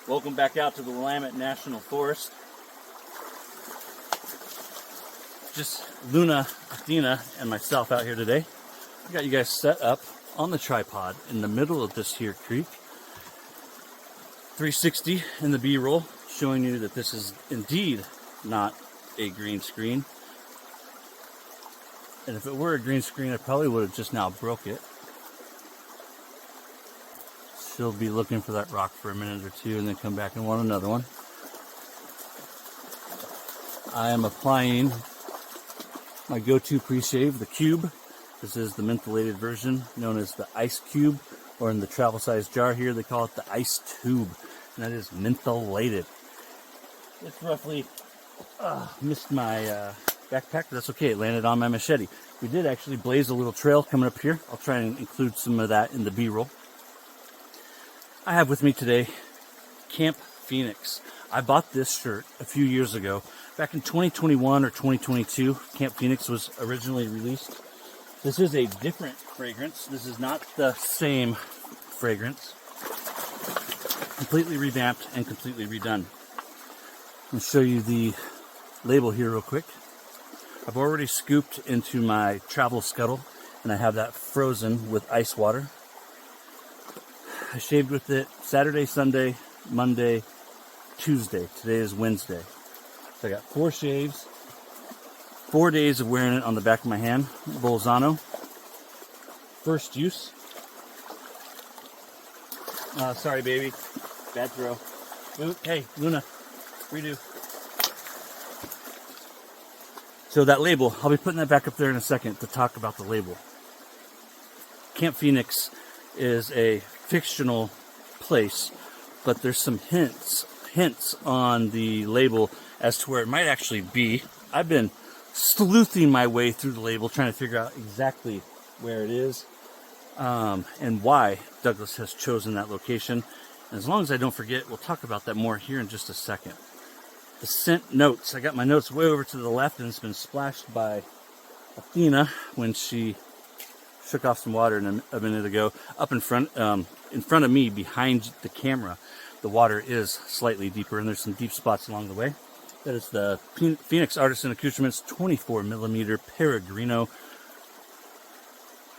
Welcome back out to the Willamette National Forest. Just Luna, Athena, and myself out here today. I got you guys set up on the tripod in the middle of this here creek. 360 in the B-roll, showing you that this is indeed not a green screen. And if it were a green screen, I probably would have just now broke it. She'll be looking for that rock for a minute or two and then come back and want another one. I am applying my go-to pre-shave, the Cube. This is the mentholated version known as the Ice Cube, or in the travel size jar here they call it the Ice Tube, and that is mentholated. It's roughly missed my backpack, but that's okay. It landed on my machete. We did actually blaze a little trail coming up here. I'll try and include some of that in the B-roll. I have with me today Camp Phoenix. I bought this shirt a few years ago. Back in 2021 or 2022, Camp Phoenix was originally released. This is a different fragrance. This is not the same fragrance. Completely revamped and completely redone. I'll show you the label here real quick. I've already scooped into my travel scuttle, and I have that frozen with ice water. I shaved with it Saturday, Sunday, Monday, Tuesday. Today is Wednesday. So I got 4 shaves, 4 days of wearing it on the back of my hand. Bolzano. First use. Sorry, baby. Bad throw. Hey, Luna. Redo. So that label, I'll be putting that back up there in a second to talk about the label. Camp Phoenix is a fictional place, but there's some hints on the label as to where it might actually be. I've been sleuthing my way through the label, trying to figure out exactly where it is and why Douglas has chosen that location. And as long as I don't forget, we'll talk about that more here in just a second. The scent notes. I got my notes way over to the left, and it's been splashed by Athena when she shook off some water a minute ago. Up in front of me, behind the camera, the water is slightly deeper, and there's some deep spots along the way. That is the Phoenix Artisan Accoutrements 24mm Peregrino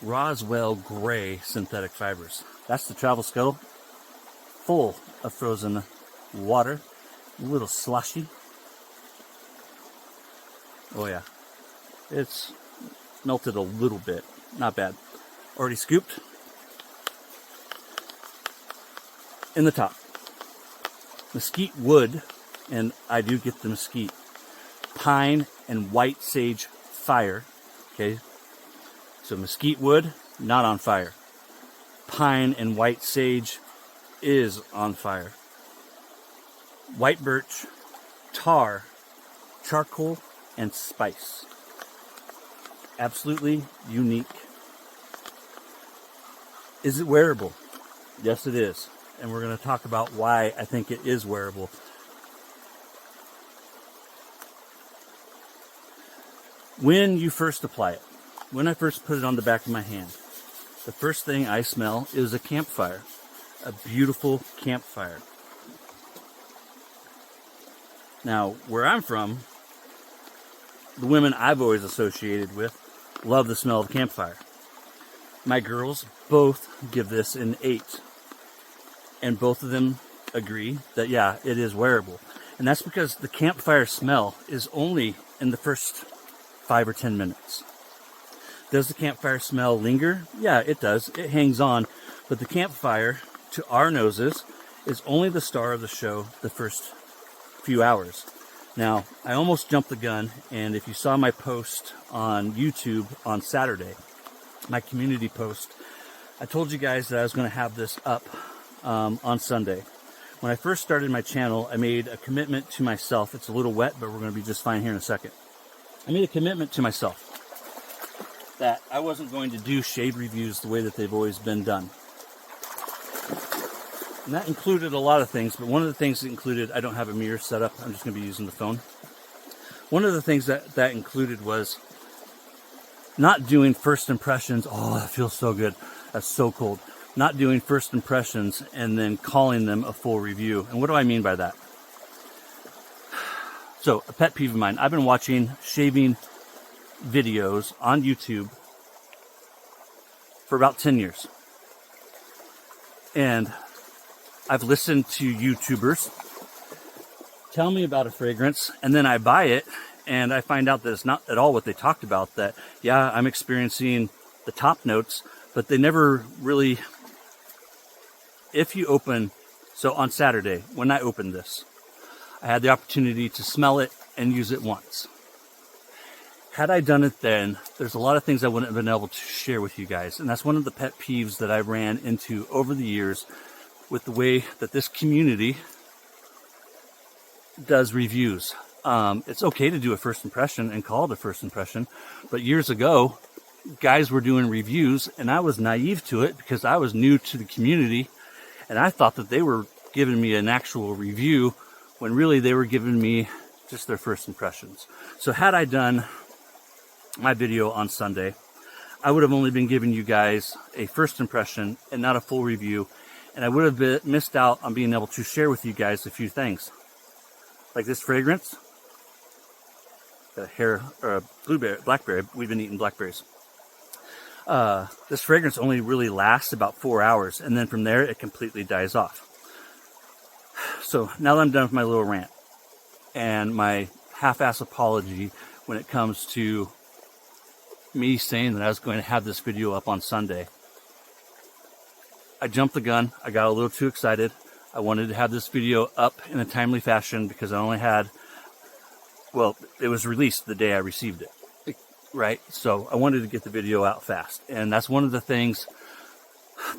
Roswell Gray synthetic fibers. That's the travel scuttle, full of frozen water, a little slushy. Oh yeah, it's melted a little bit, not bad. Already scooped. In the top, mesquite wood, and I do get the mesquite, pine and white sage fire. Okay, so mesquite wood, not on fire. Pine and white sage is on fire. White birch, tar, charcoal, and spice. Absolutely unique. Is it wearable? Yes, it is. And we're going to talk about why I think it is wearable. When you first apply it, when I first put it on the back of my hand, the first thing I smell is a campfire. A beautiful campfire. Now, where I'm from, the women I've always associated with love the smell of campfire. My girls both give this an 8. And both of them agree that, yeah, it is wearable. And that's because the campfire smell is only in the first 5 or 10 minutes. Does the campfire smell linger? Yeah, it does. It hangs on. But the campfire, to our noses, is only the star of the show the first few hours. Now, I almost jumped the gun, and if you saw my post on YouTube on Saturday, my community post, I told you guys that I was going to have this up on Sunday. When I first started my channel, I made a commitment to myself. It's a little wet, but we're going to be just fine here in a second. I made a commitment to myself that I wasn't going to do shade reviews the way that they've always been done. And that included a lot of things, but one of the things that included, I don't have a mirror set up, I'm just going to be using the phone. One of the things that included was not doing first impressions. Oh, that feels so good. That's so cold. not doing first impressions and then calling them a full review. And what do I mean by that? So, a pet peeve of mine, I've been watching shaving videos on YouTube for about 10 years. And I've listened to YouTubers tell me about a fragrance, and then I buy it, and I find out that it's not at all what they talked about. That, yeah, I'm experiencing the top notes, but they never really, if you open, so on Saturday, when I opened this, I had the opportunity to smell it and use it once. Had I done it then, there's a lot of things I wouldn't have been able to share with you guys. And that's one of the pet peeves that I ran into over the years with the way that this community does reviews. It's okay to do a first impression and call it a first impression. But years ago, guys were doing reviews and I was naive to it because I was new to the community. And I thought that they were giving me an actual review when really they were giving me just their first impressions. So had I done my video on Sunday, I would have only been giving you guys a first impression and not a full review. And I would have missed out on being able to share with you guys a few things. Like this fragrance. Got a blueberry, blackberry. We've been eating blackberries. This fragrance only really lasts about 4 hours. And then from there, it completely dies off. So now that I'm done with my little rant and my half-ass apology when it comes to me saying that I was going to have this video up on Sunday, I jumped the gun. I got a little too excited. I wanted to have this video up in a timely fashion because I only had, well, it was released the day I received it, right? So I wanted to get the video out fast. And that's one of the things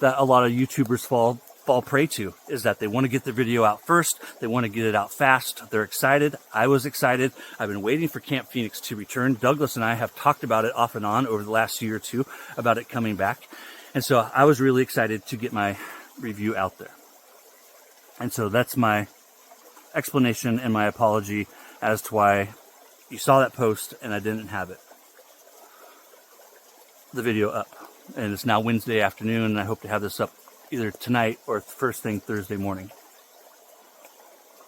that a lot of YouTubers fall prey to, is that they want to get the video out first. They want to get it out fast. They're excited. I was excited. I've been waiting for Camp Phoenix to return. Douglas and I have talked about it off and on over the last year or two about it coming back. And so I was really excited to get my review out there. And so that's my explanation and my apology as to why you saw that post and I didn't have the video up. And it's now Wednesday afternoon, and I hope to have this up either tonight or first thing Thursday morning.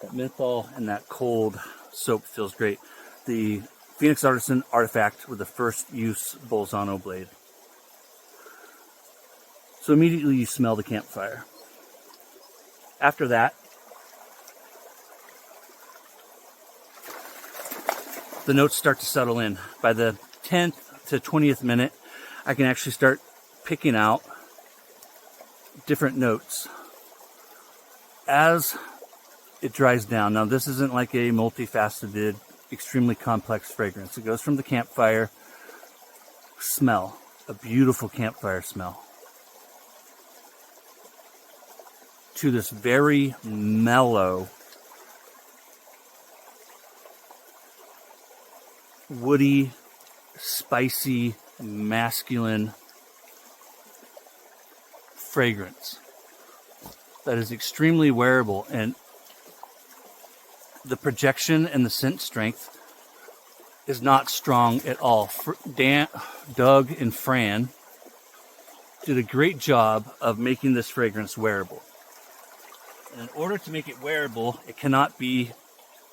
That menthol and that cold soap feels great. The Phoenix Artisan Artifact with the first use Bolzano blade. So immediately you smell the campfire. After that, the notes start to settle in. By the 10th to 20th minute, I can actually start picking out different notes as it dries down. Now, this isn't like a multifaceted, extremely complex fragrance. It goes from the campfire smell, a beautiful campfire smell, to this very mellow, woody, spicy, masculine fragrance that is extremely wearable, and the projection and the scent strength is not strong at all. Doug and Fran did a great job of making this fragrance wearable. And in order to make it wearable, it cannot be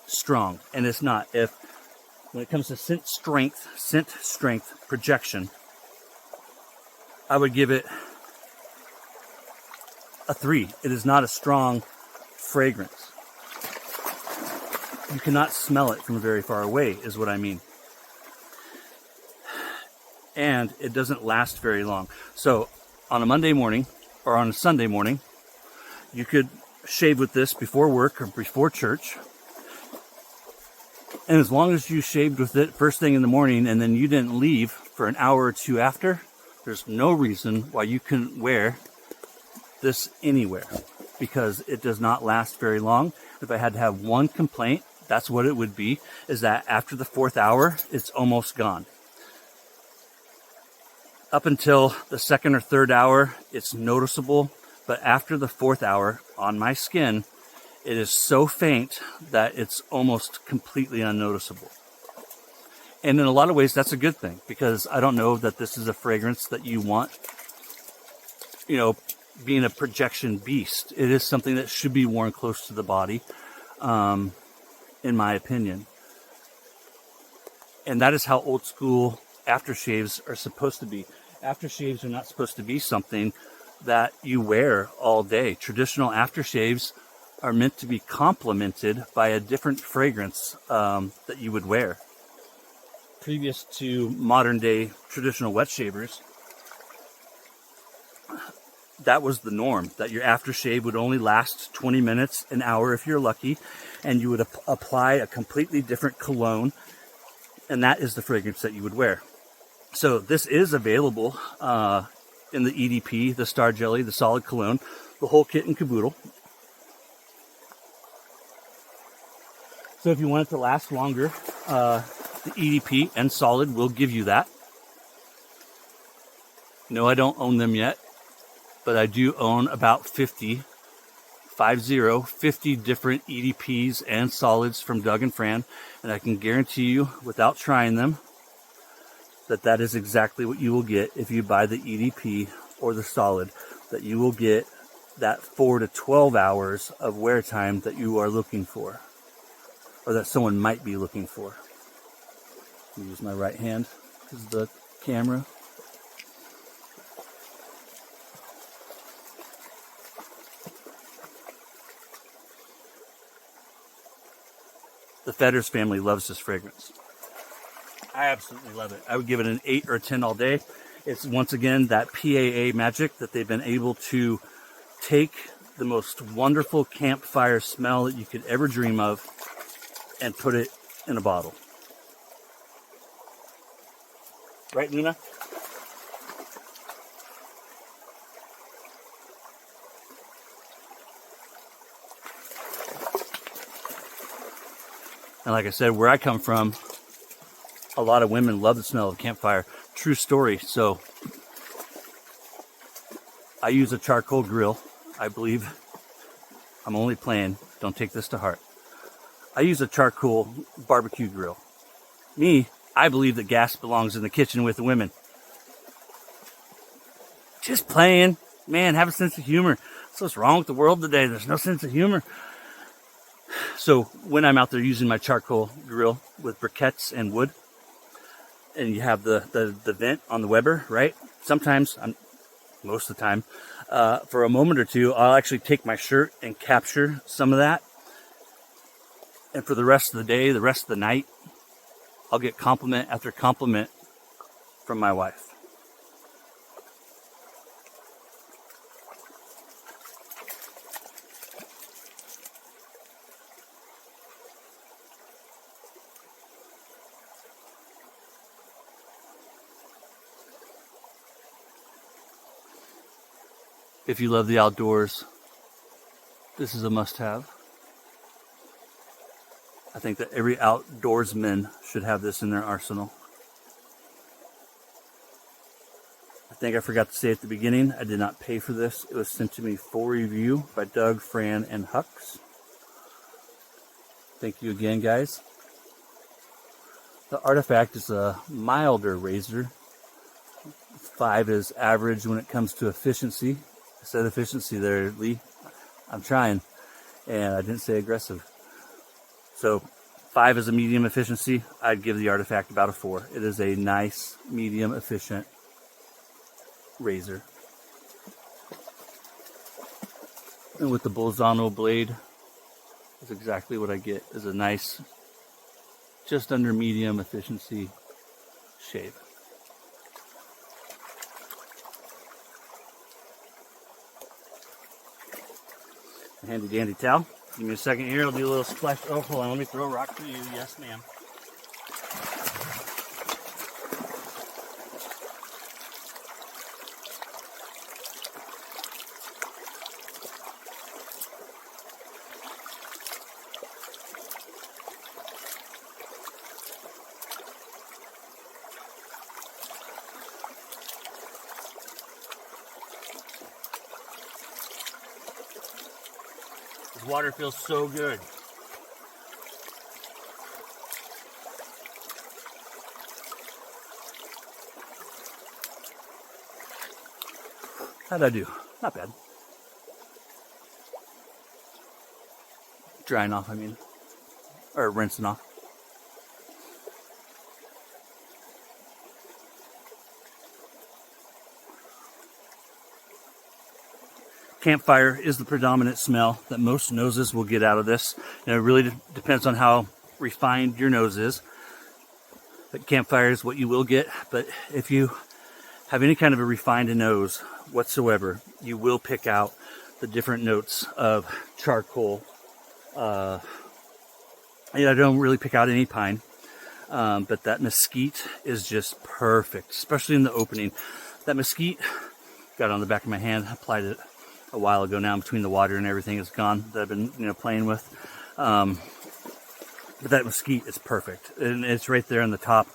strong, and it's not. When it comes to scent strength, projection, I would give it a 3. It is not a strong fragrance. You cannot smell it from very far away, is what I mean. And it doesn't last very long. So on a Monday morning or on a Sunday morning, you could shave with this before work or before church. And as long as you shaved with it first thing in the morning and then you didn't leave for an hour or two after, there's no reason why you couldn't wear this anywhere, because it does not last very long. If I had to have one complaint, that's what it would be, is that after the 4th hour, it's almost gone. Up until the 2nd or 3rd hour, it's noticeable, but after the 4th hour on my skin, it is so faint that it's almost completely unnoticeable. And in a lot of ways, that's a good thing, because I don't know that this is a fragrance that you want, being a projection beast. It is something that should be worn close to the body, in my opinion. And that is how old school aftershaves are supposed to be. Aftershaves are not supposed to be something that you wear all day. Traditional aftershaves are meant to be complemented by a different fragrance that you would wear. Previous to modern day traditional wet shavers, that was the norm, that your aftershave would only last 20 minutes, an hour if you're lucky, and you would apply a completely different cologne, and that is the fragrance that you would wear. So this is available in the EDP, the Star Jelly, the Solid Cologne, the whole kit and caboodle. So if you want it to last longer, the EDP and Solid will give you that. No, I don't own them yet, but I do own about 50 different EDPs and Solids from Doug and Fran, and I can guarantee you, without trying them, that is exactly what you will get if you buy the EDP or the Solid, that you will get that 4 to 12 hours of wear time that you are looking for, or that someone might be looking for. Use my right hand as the camera. The Fetters family loves this fragrance. I absolutely love it. I would give it an 8 or a 10 all day. It's once again that PAA magic that they've been able to take the most wonderful campfire smell that you could ever dream of and put it in a bottle. Right, Luna? And like I said, where I come from, a lot of women love the smell of campfire. True story. So I use a charcoal grill. I believe, I'm only playing, don't take this to heart. I use a charcoal barbecue grill. Me, I believe that gas belongs in the kitchen with the women. Just playing. Man, have a sense of humor. That's what's wrong with the world today. There's no sense of humor. So when I'm out there using my charcoal grill with briquettes and wood, and you have the vent on the Weber, right? Sometimes, most of the time, for a moment or two, I'll actually take my shirt and capture some of that. And for the rest of the day, the rest of the night, I'll get compliment after compliment from my wife. If you love the outdoors, this is a must-have. I think that every outdoorsman should have this in their arsenal. I think I forgot to say at the beginning, I did not pay for this. It was sent to me for review by Doug, Fran, and Hux. Thank you again, guys. The Artifact is a milder razor. 5 is average when it comes to efficiency. I said efficiency there, Lee. I'm trying. And I didn't say aggressive. So 5 is a medium efficiency. I'd give the Artifact about a 4. It is a nice, medium efficient razor. And with the Bolzano blade, is exactly what I get, is a nice, just under medium efficiency shave. Handy dandy towel. Give me a second here. I'll do a little splash. Oh, hold on. Let me throw a rock for you. Yes, ma'am. This water feels so good. How'd I do? Not bad. Drying off, I mean. Or rinsing off. Campfire is the predominant smell that most noses will get out of this. And it really depends on how refined your nose is. But campfire is what you will get. But if you have any kind of a refined nose whatsoever, you will pick out the different notes of charcoal. I don't really pick out any pine, but that mesquite is just perfect, especially in the opening. That mesquite, got it on the back of my hand, applied it a while ago now. Between the water and everything is gone that I've been playing with. But that mesquite is perfect, and it's right there on the top.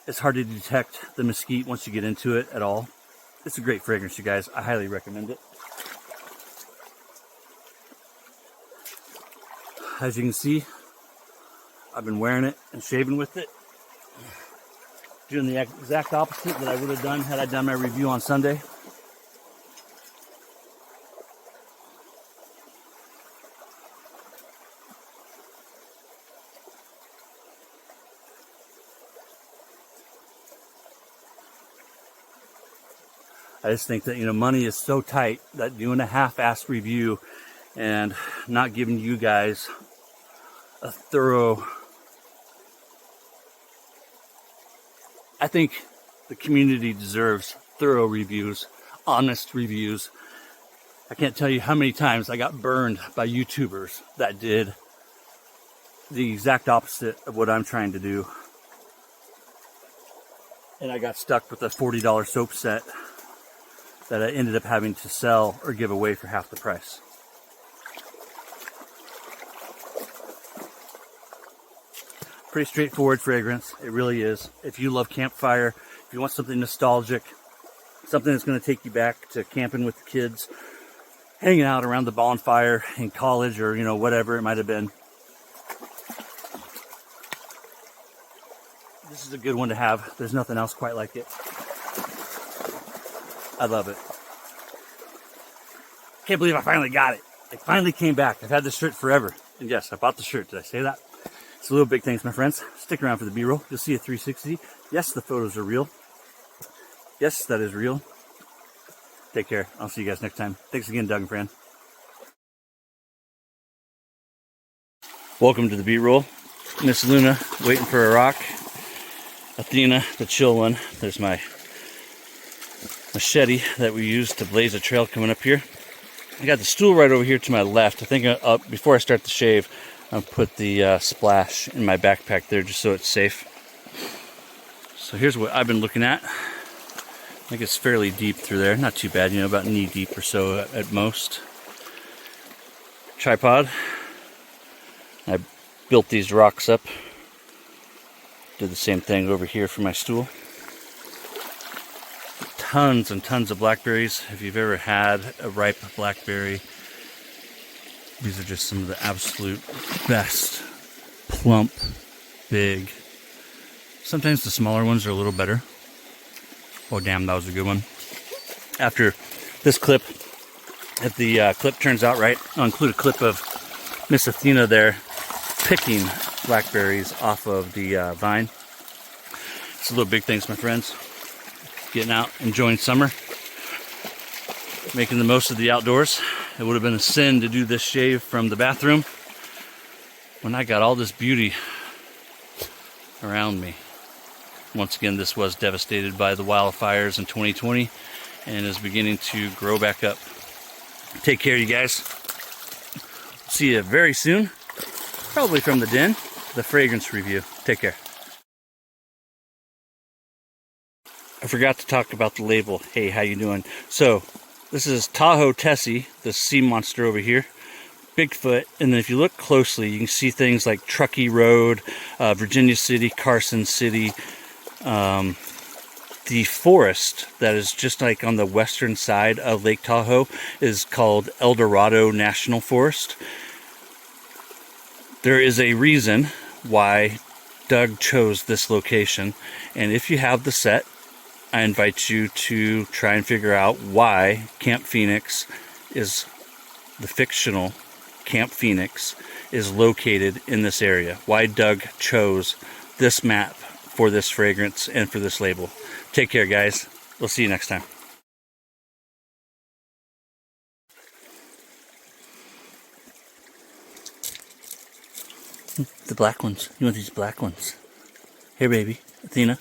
It's hard to detect the mesquite once you get into it at all. It's a great fragrance, you guys. I highly recommend it. As you can see, I've been wearing it and shaving with it. Doing the exact opposite that I would have done had I done my review on Sunday. I just think that, money is so tight that doing a half-assed review and not giving you guys a thorough... I think the community deserves thorough reviews, honest reviews. I can't tell you how many times I got burned by YouTubers that did the exact opposite of what I'm trying to do. And I got stuck with a $40 soap set that I ended up having to sell or give away for half the price. Pretty straightforward fragrance. It really is. If you love campfire, if you want something nostalgic, something that's going to take you back to camping with the kids, hanging out around the bonfire in college or, whatever it might have been. This is a good one to have. There's nothing else quite like it. I love it. Can't believe I finally got it. It finally came back. I've had this shirt forever. And yes, I bought the shirt. Did I say that? It's a little big things, my friends. Stick around for the B-roll. You'll see a 360. Yes, the photos are real. Yes, that is real. Take care. I'll see you guys next time. Thanks again, Doug and Fran. Welcome to the B-roll. Miss Luna waiting for a rock. Athena, the chill one. There's my machete that we use to blaze a trail coming up here. I got the stool right over here to my left. I think before I start the shave, I'll put the splash in my backpack there just so it's safe. So here's what I've been looking at. I think it's fairly deep through there. Not too bad, about knee deep or so at most. Tripod. I built these rocks up. Did the same thing over here for my stool. Tons and tons of blackberries. If you've ever had a ripe blackberry, these are just some of the absolute best. Plump, big. Sometimes the smaller ones are a little better. Oh damn, that was a good one. After this clip, if the clip turns out right, I'll include a clip of Miss Athena there picking blackberries off of the vine. It's a little big things, my friends. Getting out, enjoying summer, making the most of the outdoors. It would have been a sin to do this shave from the bathroom when I got all this beauty around me. Once again, this was devastated by the wildfires in 2020 and is beginning to grow back up. Take care, you guys. See you very soon, probably from the den, the fragrance review. Take care. I forgot to talk about the label. Hey, how you doing? So, this is Tahoe Tessie, the sea monster over here. Bigfoot, and then if you look closely, you can see things like Truckee Road, Virginia City, Carson City. The forest that is just like on the western side of Lake Tahoe is called El Dorado National Forest. There is a reason why Doug chose this location, and if you have the set, I invite you to try and figure out why Camp Phoenix is the fictional Camp Phoenix is located in this area. Why Doug chose this map for this fragrance and for this label. Take care, guys. We'll see you next time. The black ones. You want these black ones? Here, baby. Athena.